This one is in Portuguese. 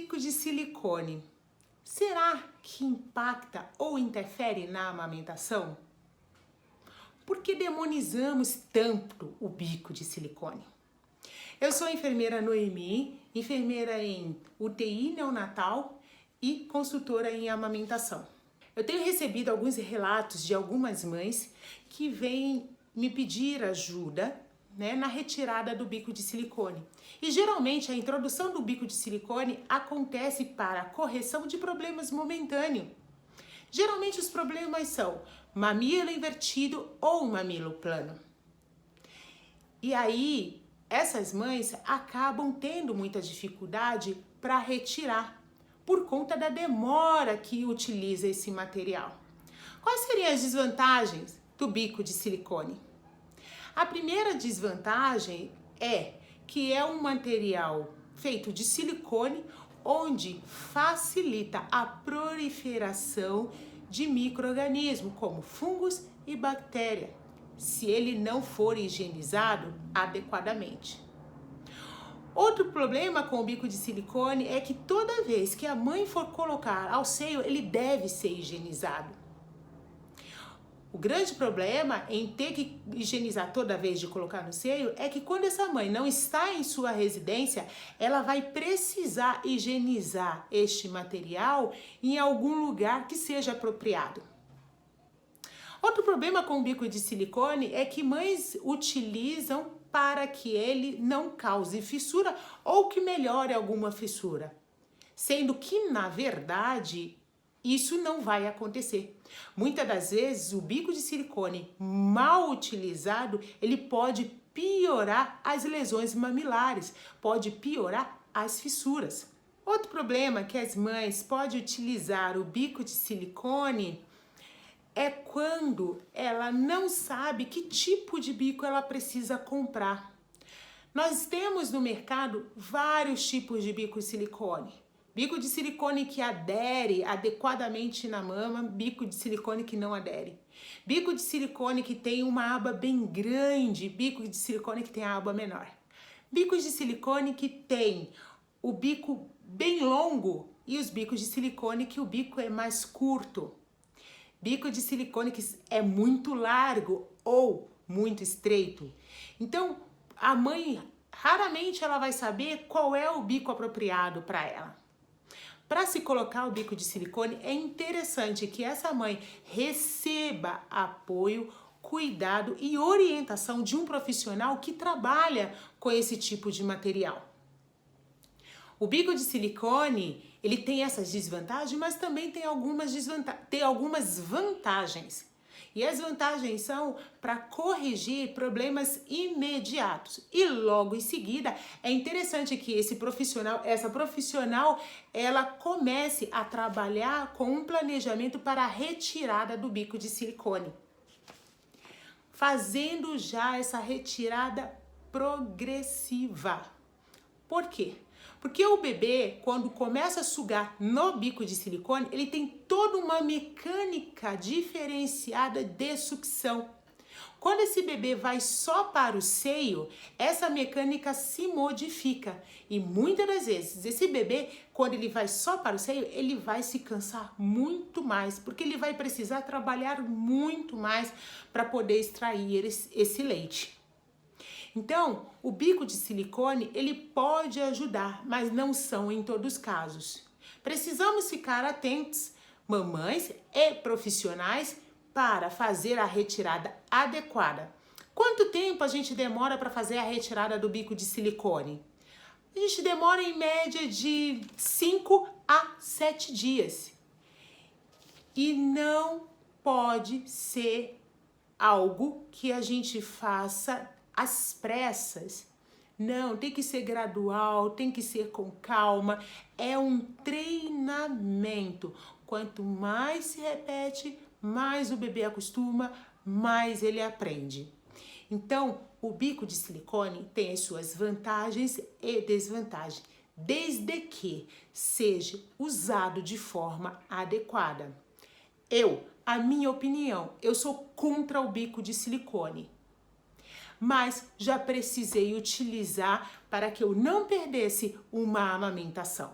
bico de silicone, será que impacta ou interfere na amamentação? Por que demonizamos tanto o bico de silicone? Eu sou a enfermeira Noemi, enfermeira em UTI neonatal e consultora em amamentação. Eu tenho recebido alguns relatos de algumas mães que vêm me pedir ajuda, na retirada do bico de silicone. E geralmente a introdução do bico de silicone acontece para a correção de problemas momentâneos. Geralmente os problemas são mamilo invertido ou mamilo plano. E aí essas mães acabam tendo muita dificuldade para retirar por conta da demora que utiliza esse material. Quais seriam as desvantagens do bico de silicone? A primeira desvantagem é que é um material feito de silicone onde facilita a proliferação de micro-organismos como fungos e bactérias, se ele não for higienizado adequadamente. Outro problema com o bico de silicone é que toda vez que a mãe for colocar ao seio, ele deve ser higienizado. O grande problema em ter que higienizar toda vez de colocar no seio é que quando essa mãe não está em sua residência, ela vai precisar higienizar este material em algum lugar que seja apropriado. Outro problema com o bico de silicone é que mães utilizam para que ele não cause fissura ou que melhore alguma fissura, sendo que, na verdade, isso não vai acontecer. Muitas das vezes, o bico de silicone mal utilizado, ele pode piorar as lesões mamilares, pode piorar as fissuras. Outro problema que as mães podem utilizar o bico de silicone é quando ela não sabe que tipo de bico ela precisa comprar. Nós temos no mercado vários tipos de bico de silicone. Bico de silicone que adere adequadamente na mama, bico de silicone que não adere. Bico de silicone que tem uma aba bem grande, bico de silicone que tem a aba menor. Bicos de silicone que tem o bico bem longo e os bicos de silicone que o bico é mais curto. Bico de silicone que é muito largo ou muito estreito. Então, a mãe raramente ela vai saber qual é o bico apropriado para ela. Para se colocar o bico de silicone, é interessante que essa mãe receba apoio, cuidado e orientação de um profissional que trabalha com esse tipo de material. O bico de silicone, ele tem essas desvantagens, mas também tem algumas vantagens. E as vantagens são para corrigir problemas imediatos. E logo em seguida, é interessante que essa profissional, ela comece a trabalhar com um planejamento para a retirada do bico de silicone. Fazendo já essa retirada progressiva. Por quê? Porque o bebê, quando começa a sugar no bico de silicone, ele tem toda uma mecânica diferenciada de sucção. Quando esse bebê vai só para o seio, essa mecânica se modifica. E muitas das vezes, esse bebê, quando ele vai só para o seio, ele vai se cansar muito mais, porque ele vai precisar trabalhar muito mais para poder extrair esse leite. Então, o bico de silicone, ele pode ajudar, mas não são em todos os casos. Precisamos ficar atentos, mamães e profissionais, para fazer a retirada adequada. Quanto tempo a gente demora para fazer a retirada do bico de silicone? A gente demora em média de 5 a 7 dias. E não pode ser algo que a gente faça às pressas. Não, tem que ser gradual, tem que ser com calma. É um treinamento. Quanto mais se repete, mais o bebê acostuma, mais ele aprende. Então, o bico de silicone tem as suas vantagens e desvantagens, desde que seja usado de forma adequada. A minha opinião, eu sou contra o bico de silicone. Mas já precisei utilizar para que eu não perdesse uma amamentação.